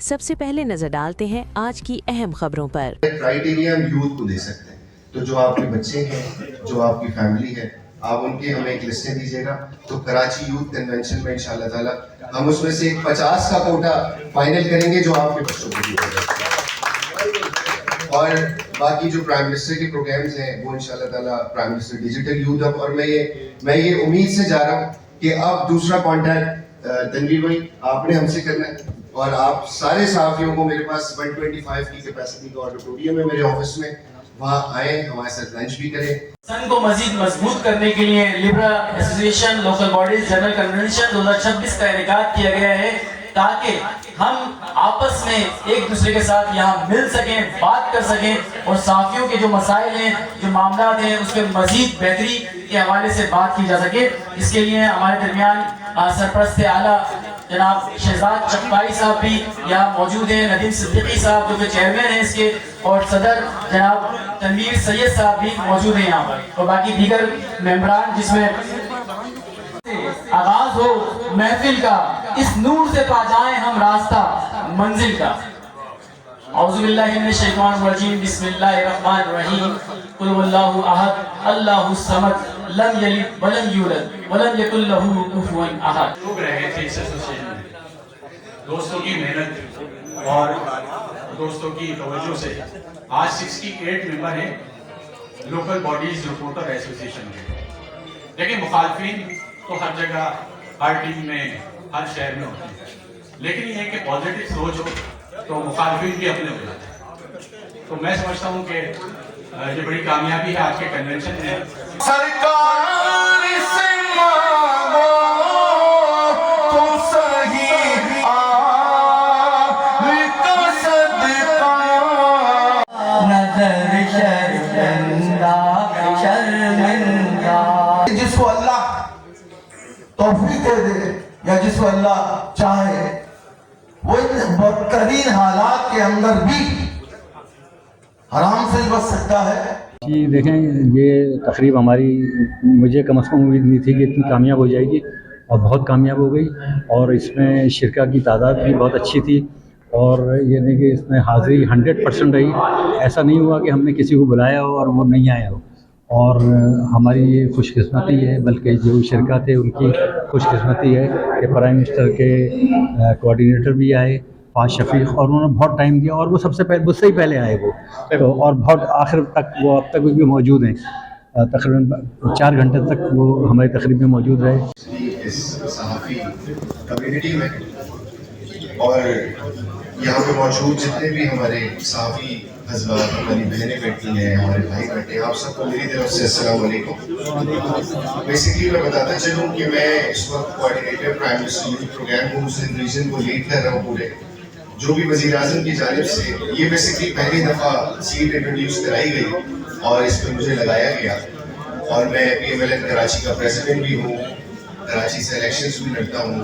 सबसे पहले नजर डालते हैं आज की अहम खबरों पर। क्राइटेरिया हम यूथ को दे सकते हैं, तो जो आपके बच्चे हैं, जो आपकी फैमिली है, आप उनके हमें एक लिस्टें दीजिएगा। तो कराची यूथ कन्वेंशन में इंशाल्लाह ताला हम उसमें से 50 का कोटा फाइनल करेंगे जो आपके बच्चों को दिया। और बाकी जो प्राइम मिनिस्टर के प्रोग्राम्स हैं वो इंशाल्लाह ताला prime minister digital youth hub, और मैं ये उम्मीद से जा रहा हूँ कि अब दूसरा कॉन्टैक्ट तनवीर भाई आपने हमसे करना है, और आप सारे सहाफियों को, मेरे पास 125 की कैपेसिटी का ऑडिटोरियम है मेरे ऑफिस में, वहाँ आए, हमारे साथ लंच भी करें। संघ को मजीद मजबूत करने के लिए Libra association local bodies general convention 2026 का इनेकाद किया गया है, ताकि हम आपस में एक दूसरे के साथ यहाँ मिल सकें, बात कर सकें और सहाफियों के जो मसाइल हैं, जो मामला हैं, उस पर मजीद बेहतरी के हवाले से बात की जा सके। इसके लिए हमारे दरमियान सरपरस्त आला जनाब शहजाद चकपाई साहब भी यहाँ मौजूद हैं, नदीम सिद्दीकी साहब जो कि चेयरमैन हैं इसके, और सदर जनाब तनवीर सैयद साहब भी मौजूद हैं यहाँ पर, और बाकी दीगर मेंबरान, जिसमें आगाज हो महफिल का, इस नूर से पा जाएं हम रास्ता मंजिल का। औज़ुबिल्लाहि मिनश शैतानिर रजीम, बिस्मिल्लाहिर रहमानिर रहीम, कुल हुवल्लाहु अहद, अल्लाहुस समद, लम यलिद वलम यूलद वलम यकुल लहू कुफुवन अहद। लोग रहे थे इस एसोसिएशन में, दोस्तों की मेहनत और दोस्तों की तवज्जो से आज 68 मेंबर हैं लोकल बॉडीज रिपोर्टर एसोसिएशन के। लेकिन मुखालफिन तो हर जगह, हर टीम में, हर शहर में होते हैं, लेकिन ये कि पॉजिटिव सोच हो तो मुखालफिन भी अपने हो जाते हैं। तो मैं समझता हूँ कि ये बड़ी कामयाबी है आज के कन्वेंशन में। सरकार से मांगो तो सही का सदका, नजर शर्मिंदा शर्मिंदा। जिसको अल्लाह तौफीक दे दे या जिसको अल्लाह चाहे, वो इन बदतरीन हालात के अंदर भी आराम से बच सकता है। जी देखें, ये तकरीब हमारी, मुझे कम से कम उम्मीद नहीं थी कि इतनी कामयाब हो जाएगी, और बहुत कामयाब हो गई। और इसमें शिरका की तादाद भी बहुत अच्छी थी, और ये नहीं कि इसमें हाज़िरी 100% रही। ऐसा नहीं हुआ कि हमने किसी को बुलाया हो और वो नहीं आया हो। और हमारी ये खुशकिस्मती है, बल्कि जो शिरका थे उनकी खुशकिस्मती है कि प्राइम मिनिस्टर के कोऑर्डिनेटर भी आए, फाज शफीक, और उन्होंने बहुत टाइम दिया, और वो सबसे पहले, मुझसे ही पहले आए वो तो, और बहुत आखिर तक वो अब तक भी मौजूद हैं। तकरीबन 4 घंटे तक वो हमारी तकरीब में मौजूद रहे। इस सहाफ़ी कम्युनिटी में और यहाँ पे मौजूद जितने भी हमारे सहाफ़ी हज़रात, हमारी बहनें बैठी हैं, हमारे भाई बैठे हैं, आप सबको मेरी तरफ से अस्सलाम वालेकुम। बेसिकली मैं बताता चलूँ कि मैं इस वक्त coordinator prime minister youth program को, मुस्लिम रीजन को लीड कर रहा हूँ पूरे। जो भी वज़ीर आज़म की जानिब से ये बेसिकली पहली दफ़ा सीट इंट्रोड्यूस कराई गई और इस पर मुझे लगाया गया, और मैं PMLN कराची का प्रेसिडेंट भी हूँ, कराची से इलेक्शंस भी लड़ता हूँ,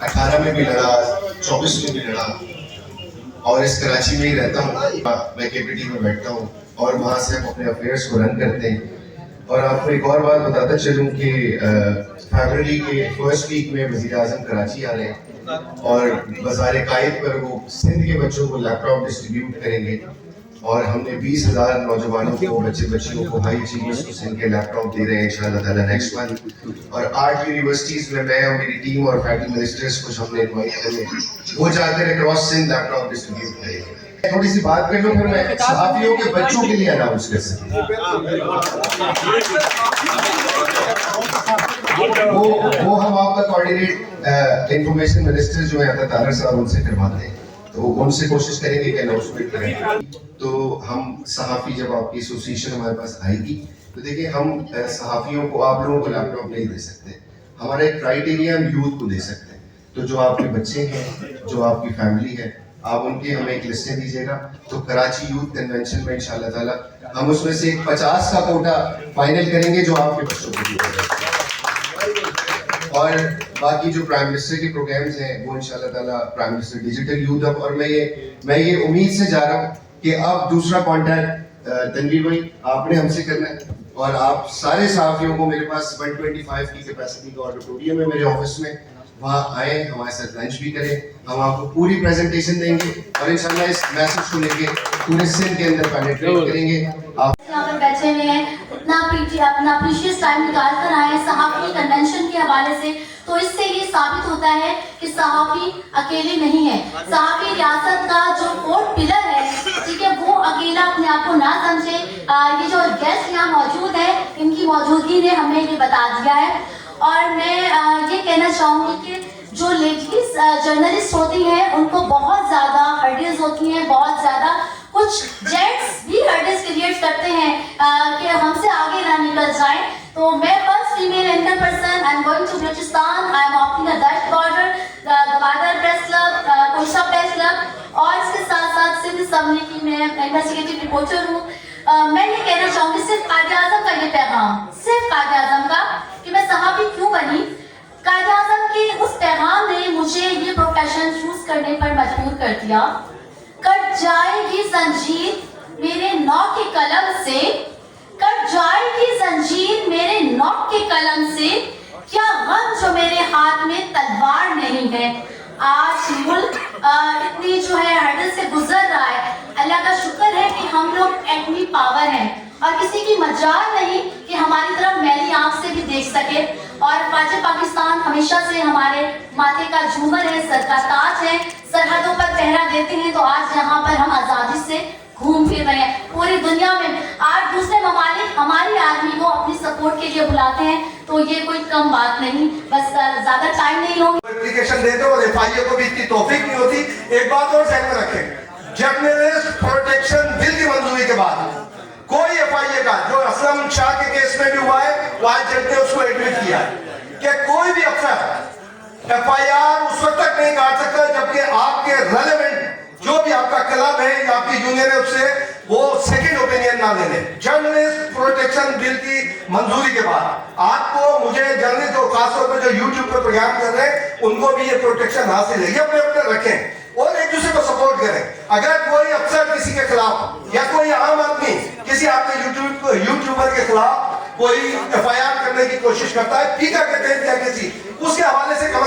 18 में भी लड़ा, 24 में भी लड़ा, और इस कराची में ही रहता हूँ। मैं KPT में बैठता हूँ और वहाँ से हम अपने अफेयर्स को रन करते हैं। और आपको एक और बात बताता चलूँ कि फरवरी के फर्स्ट वीक में वज़ीर आज़म कराची आ रहे हैं, और बाज़ार कायद पर वो सिंध के बच्चों को लैपटॉप डिस्ट्रीब्यूट करेंगे, और हमने 20,000 नौजवानों को, बच्चे बच्चियों को, हाई अचीवर्स को सिंध के लैपटॉप दे रहे हैं इंशाअल्लाह ताला नेक्स्ट मंथ। और 8 यूनिवर्सिटीज़ में मैं और मेरी टीम और फैकल्टी मिनिस्टर्स को हमने इनवाइट किए, वो चाहते हैं क्रॉस सिंध लैपटॉप डिस्ट्रीब्यूट करेंगे। थोड़ी सी बात कर लो, फिर मैं सहाफियों के बच्चों के लिए अनाउंस कर सकूँ। वो हम आपका कोऑर्डिनेट इंफॉर्मेशन मिनिस्टर जो है तारर साहब, उनसे करवाते हैं, तो उनसे कोशिश करेंगे कि अनाउंसमेंट करें। तो हम सहाफ़ी, जब आपकी एसोसिएशन हमारे पास आएगी, तो देखिए हम सहाफ़ियों को, आप लोगों को लैपटॉप नहीं दे सकते, हमारा एक क्राइटेरिया हम यूथ को दे सकते हैं। तो जो आपके बच्चे हैं, जो आपकी फैमिली है, आप उनके हमें एक लिस्टें दीजिएगा। तो कराची यूथ कन्वेंशन में इंशाल्लाह ताला हम उसमें से 50 का कोटा फाइनल करेंगे जो आपके बच्चों को दिया। और बाकी जो प्राइम मिनिस्टर के प्रोग्राम्स हैं वो इंशाल्लाह ताला prime minister digital youth hub, और मैं ये उम्मीद से जा रहा हूँ कि अब दूसरा कॉन्टैक्ट तनवीर भाई आपने हमसे करना है, और आप सारे सहाफियों को, मेरे पास 125 की कैपेसिटी का ऑडिटोरियम है मेरे ऑफिस में, वहाँ आए, हमारे साथ लंच भी करें, हम आपको पूरी प्रेजेंटेशन देंगे और इंशाल्लाह इस मैसेज को लेके पूरे सिंध के अंदर पेनिट्रेट करेंगे। आप यहाँ पर बैठे हुए हैं, अपना प्रीशियस टाइम निकाल कर आए हैं सहाफ़ी कन्वेंशन के हवाले से, तो इससे ये साबित होता है कि सहाफ़ी अकेले नहीं है। सहाफ़ी रियासत का जो फोर्थ पिलर है, ठीक है, वो अकेला अपने आप को ना समझे। ये जो गेस्ट यहाँ मौजूद है, इनकी मौजूदगी ने हमें ये बता दिया है। और मैं ये कहना चाहूँगी कि जो लेडीज जर्नलिस्ट होती हैं उनको बहुत ज़्यादा हर्डल्स होती हैं, बहुत ज़्यादा कुछ जेंट्स भी हर्डल्स क्रिएट करते हैं कि हमसे आगे ना निकल जाएं। तो मैं first female anchor person, I am going to Balochistan, I am opting a that border, Gwadar press club, कोशा प्रेस क्लब, और इसके साथ साथ सिंध असम्बली की मैं इन्वेस्टिगेटिव रिपोर्टर हूँ। मैं ये कहना चाहूँगी सिर्फ कायद-ए-आज़म का ये पैगाम, सिर्फ कायद-ए-आज़म का, कि मैं सहाफ़ी क्यों बनी। कायद-ए-आज़म के उस पैगाम ने मुझे ये प्रोफेशन चूज करने पर मजबूर कर दिया। कट जाएगी जंजीर मेरे नौक के कलम से, कट जाएगी जंजीर मेरे नौक के कलम से, क्या गम जो मेरे हाथ में तलवार नहीं है। आज मुल्क इतनी जो है हर्डल से गुजर रहा है, अल्लाह का शुक्र है कि हम लोग एटमी पावर हैं और किसी की मजाल नहीं कि हमारी तरफ मैली आंख से भी देख सके। और ख्वाजा पाकिस्तान हमेशा से हमारे माथे का झूमर है, सर का ताज है, सरहदों पर पहरा देते हैं। तो आज यहाँ पर हम आज़ादी से घूम फिर रहे हैं। पूरी दुनिया में आज दूसरे ममालिक हमारी आर्मी को अपनी सपोर्ट के लिए बुलाते हैं, तो ये कोई कम बात नहीं। बस ज्यादा टाइम नहीं होगा। एप्लीकेशन देते और एफआईए को भी इतनी तौफीक नहीं होती। एक बात और ध्यान में रखें, जर्नलिस्ट प्रोटेक्शन बिल की मंजूरी के बाद कोई एफआईए का, जो असलम शाह के केस में भी हुआ है, वहां जज ने उसको एडमिट किया कि कोई भी अफसर एफआईआर उस वक्त तक नहीं काट सकता जबकि आपके रेलेवेंट जो भी आपका क्लब है या आपकी यूनियन है उससे वो सेकंड ओपिनियन ना ले ले। जर्नलिस्ट प्रोटेक्शन बिल की मंजूरी के बाद आपको, मुझे, जर्नलिस्ट को खासतौर पर जो यूट्यूब पर प्रोग्राम कर रहे हैं उनको भी ये प्रोटेक्शन हासिल है। ये अपने अपने रखें और एक दूसरे को सपोर्ट करें। अगर कोई अफसर किसी के खिलाफ या कोई आम आदमी किसी आपके यूट्यूबर के खिलाफ कोई एफआईआर करने की कोशिश करता है, पीका के तहत या किसी, उसके हवाले से कम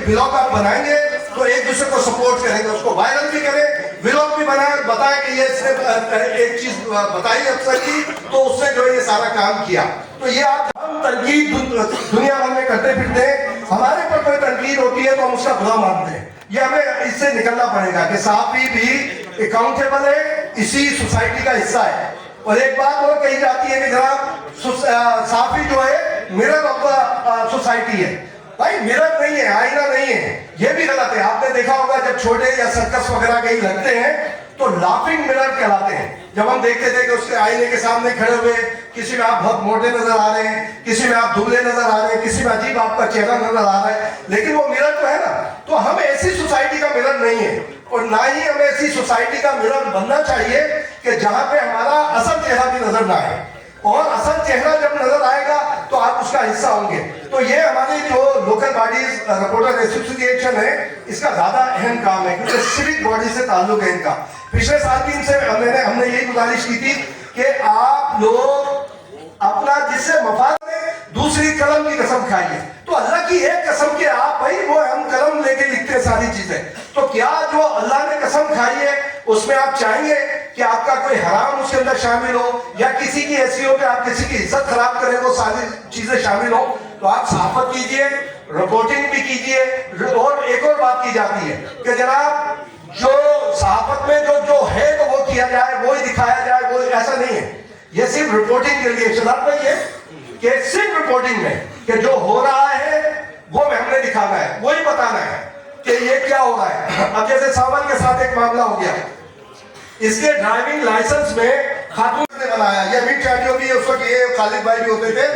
ब्लॉग आप बनाएंगे तो एक दूसरे को सपोर्ट करेंगे, उसको वायरल भी करें, ब्लॉग भी बनाए, बताएं कि ये एक चीज बताई अफसर की, तो उसने जो ये सारा काम किया। तो ये आप हम तनकीद दुनिया भर में करते फिरते हैं, हमारे पर कोई तनकीद होती है तो हम उसका बुरा मानते हैं। ये हमें इससे निकलना पड़ेगा कि सहाफ़ी भी अकाउंटेबल है, इसी सोसाइटी का हिस्सा है। और एक बात और कही जाती है कि जनाब सहाफ़ी जो है मिरर ऑफ सोसाइटी है। भाई मिरर नहीं है, आईना नहीं है, ये भी गलत है। आपने देखा होगा जब छोटे या सर्कस वगैरह कहीं लगते हैं तो लाफिंग मिरर कहलाते हैं। जब हम देखते थे कि उसके आईने के सामने खड़े हुए, किसी में आप बहुत मोटे नजर आ रहे हैं, किसी में आप दुबले नजर आ रहे हैं, किसी में अजीब आपका चेहरा नजर आ रहा है, लेकिन वो मिरर तो है ना। तो हम ऐसी सोसाइटी का मिरर नहीं है और ना ही हमें ऐसी सोसाइटी का मिरर बनना चाहिए कि जहां पे हमारा असल चेहरा भी नजर ना आए। और असल चेहरा जब नजर आएगा तो आप उसका हिस्सा होंगे। तो ये हमारी जो लोकल बॉडीज रिपोर्टर एसोसिएशन है, इसका ज्यादा अहम काम है क्योंकि सिविक बॉडी से ताल्लुक है इनका। पिछले साल भी इनसे हमने यही गुजारिश की थी कि आप लोग अपना जिससे मफाद में दूसरी कलम की कसम खाइए। तो अल्लाह की एक कसम के आप, भाई वो हम कलम लेके लिखते हैं सारी चीजें, तो क्या जो अल्लाह ने कसम खाई है उसमें आप चाहेंगे कि आपका कोई हराम उसके अंदर शामिल हो या किसी की ऐसी हो कि आप किसी की इज्जत खराब करें, वो सारी चीजें शामिल हो? तो आप सहाफत कीजिए, रिपोर्टिंग भी कीजिए। और एक और बात की जाती है कि जनाब जो सहाफत में जो है तो वो किया जाए, वो ही दिखाया जाए, वो ऐसा नहीं है। ये सिर्फ रिपोर्टिंग के लिए शराब नहीं है कि सिर्फ रिपोर्टिंग में कि जो हो रहा है वो हमने दिखाना है, वही बताना है कि ये क्या हो रहा है। अब जैसे सावन के साथ एक मामला हो गया, इसके ड्राइविंग लाइसेंस में खातून ने बनाया, ये अमित शाह जो भी उस वक्त ये खालिद भाई भी होते थे,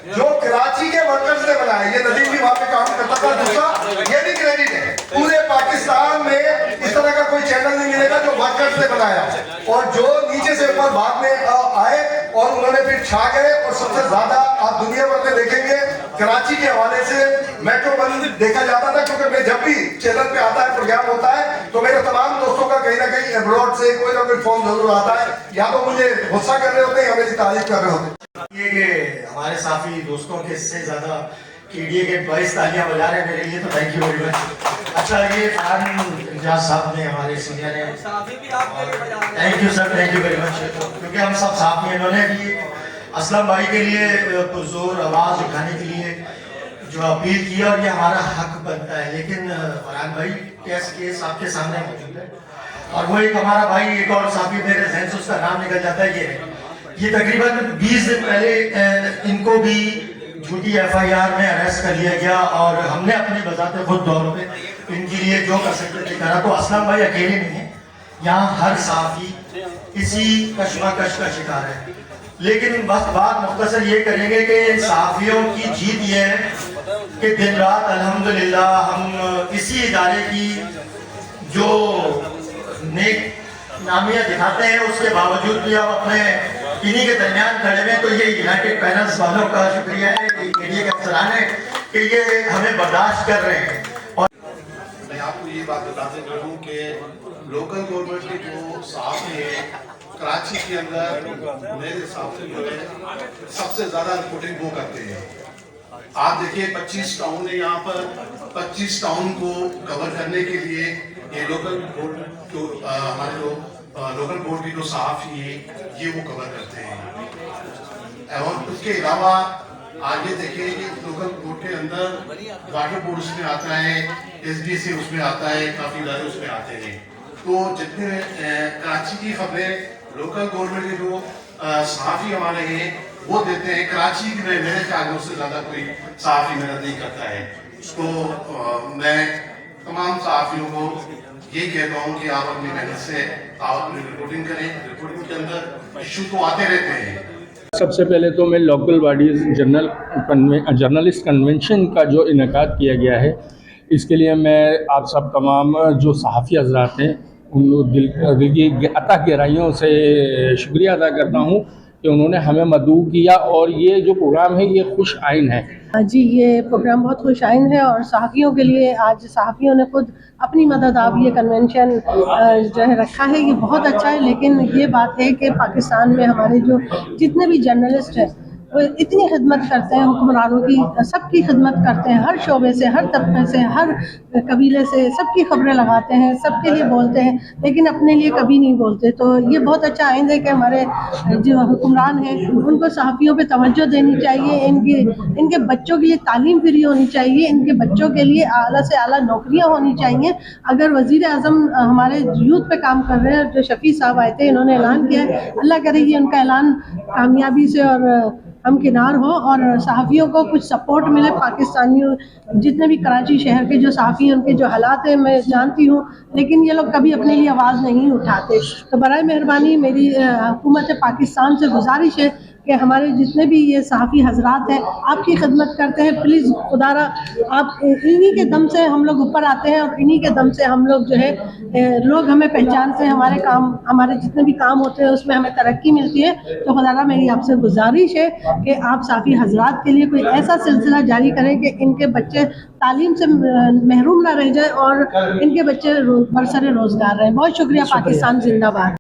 जो कराची के वर्कर्स ने बनाया। ये नदीम भी वहां पे काम करता था। दूसरा ये भी क्रेडिट है, पूरे पाकिस्तान में इस तरह का कोई चैनल नहीं मिलेगा जो वर्कर्स ने बनाया और जो नीचे से ऊपर बाद में आए और उन्होंने फिर छा गए। और सबसे ज्यादा आप दुनिया भर में देखेंगे कराची के हवाले से मेट्रो बंद देखा जाता था, क्योंकि मैं जब भी चैनल पे आता है, प्रोग्राम होता है, तो मेरे तमाम दोस्तों का कहीं ना कहीं अब्रॉड से कोई ना कोई फोन जरूर आता है, या तो मुझे गुस्सा कर रहे होते हैं या मेरी तारीफ कर रहे होते हैं। ये कि हमारे साफी दोस्तों के इससे ज्यादा KDA के 22 तालियां बजा रहे हैं मेरे लिए, तो थैंक यू वेरी मच। अच्छा ये फरहान इंजाज साहब ने हमारे सीनियर हैं, thank you sir, thank you very much, क्योंकि हम सब साथ में, इन्होंने भी असलम भाई के लिए पुरजोर आवाज़ उठाने के लिए जो अपील की और ये हमारा हक बनता है, लेकिन फरहान भाई केस आपके सामने मौजूद है और वो एक हमारा भाई, एक और साथी मेरे जहन से उसका नाम निकल जाता है, ये तकरीबन 20 दिन पहले इनको भी झूठी FIR में अरेस्ट कर लिया गया और हमने अपने बजाते खुद दौर पे इनके लिए जो कर सकते थे करा। तो असलम भाई अकेले नहीं है, यहाँ हर साफी इसी कश्मकश का शिकार है, लेकिन बस बात मुख्तसर ये करेंगे कि साफियों की जीत ये है कि दिन रात अल्हम्दुलिल्लाह हम इसी इदारे की जो नेक नामिया दिखाते हैं उसके बावजूद भी हम अपने इन्हीं के दरमियान खड़े हुए। तो ये यूनाइटेड पैनल्स वालों का शुक्रिया है, ये अफसरान है कि ये हमें बर्दाश्त कर रहे हैं। और मैं आपको ये बात बताते चलूँ कि लोकल गवर्नमेंट के जो साफी है कराची के अंदर मेरे हिसाब से जो है सबसे ज्यादा रिपोर्टिंग वो करते हैं। आप देखिए 25 टाउन है, यहाँ पर 25 टाउन को कवर करने के लिए ये लोकल बोर्ड जो हमारे जो लोकल बोर्ड के जो सहाफ़ी है ये वो कवर करते हैं। और उसके अलावा आगे देखिए कि लोकल बोर्ड के अंदर वाटर बोर्ड उसमें आता है, SBC उसमें आता है, काफ़ी इदारे उसमें आते हैं। तो जितने कराची की खबरें लोकल गवर्नमेंट के जो सहाफ़ी हमारे हैं वो देते हैं, कराची में मेरे ख्याल में उससे ज़्यादा कोई सहाफ़ी मेहनत नहीं करता है। तो मैं तमाम सहाफ़ियों को ये कहता हूँ कि आप अपनी मेहनत से आप अपनी रिपोर्टिंग करें, रिपोर्टिंग के अंदर इशू तो आते रहते हैं। सबसे पहले तो मैं लोकल बॉडीज़ जर्नलिस्ट कन्वेंशन का जो इनेकाद किया गया है इसके लिए मैं आप सब तमाम जो सहाफ़ी हज़रात हैं उन दिल की अता गहराइयों से शुक्रिया अदा करता हूँ कि उन्होंने हमें मदऊ किया और ये जो प्रोग्राम है ये खुश आइन है। जी ये प्रोग्राम बहुत खुश आइन है और सहाफ़ियों के लिए आज सहाफ़ियों ने खुद अपनी मदद आप ये कन्वेंशन जो है रखा है, ये बहुत अच्छा है। लेकिन ये बात है कि पाकिस्तान में हमारे जो जितने भी जर्नलिस्ट हैं वो इतनी खिदमत करते हैं, हुक्मरानों की सबकी खिदमत करते हैं, हर शोबे से, हर तबके से, हर कबीले से सबकी खबरें लगाते हैं, सबके लिए बोलते हैं, लेकिन अपने लिए कभी नहीं बोलते। तो ये बहुत अच्छा आइंद है कि हमारे जो हुक्मरान हैं उनको सहाफ़ियों पे तवज्जो देनी चाहिए, इनके बच्चों के लिए तालीम फ्री होनी चाहिए, इनके बच्चों के लिए आला से आला नौकरियाँ होनी चाहिए। अगर वज़ीर आज़म हमारे यूथ पे काम कर रहे हैं, जो शफ़ी साहब आए थे, इन्होंने ऐलान किया है, अल्लाह करे ये उनका ऐलान कामयाबी से और हमकिनार हो और सहाफ़ियों को कुछ सपोर्ट मिले। पाकिस्तानियों जितने भी कराची शहर के जो सहाफ़ी हैं उनके जो हालात हैं मैं जानती हूँ, लेकिन ये लोग कभी अपने लिए आवाज़ नहीं उठाते। तो बराए मेहरबानी मेरी हुकूमत पाकिस्तान से गुजारिश है कि हमारे जितने भी ये सहाफ़ी हजरात हैं आपकी खिदमत करते हैं, प्लीज़ खुदारा आप इन्हीं के दम से हम लोग ऊपर आते हैं और इन्हीं के दम से हम लोग जो है लोग हमें पहचानते हैं, हमारे काम हमारे जितने भी काम होते हैं उसमें हमें तरक्की मिलती है। तो खुदारा मेरी आपसे गुजारिश है कि आप सहाफ़ी हजरात के लिए कोई ऐसा सिलसिला जारी करें कि इनके बच्चे तालीम से महरूम ना रह जाए और इनके बच्चे बरसरे रोज़गार रहें। बहुत शुक्रिया। पाकिस्तान जिंदाबाद।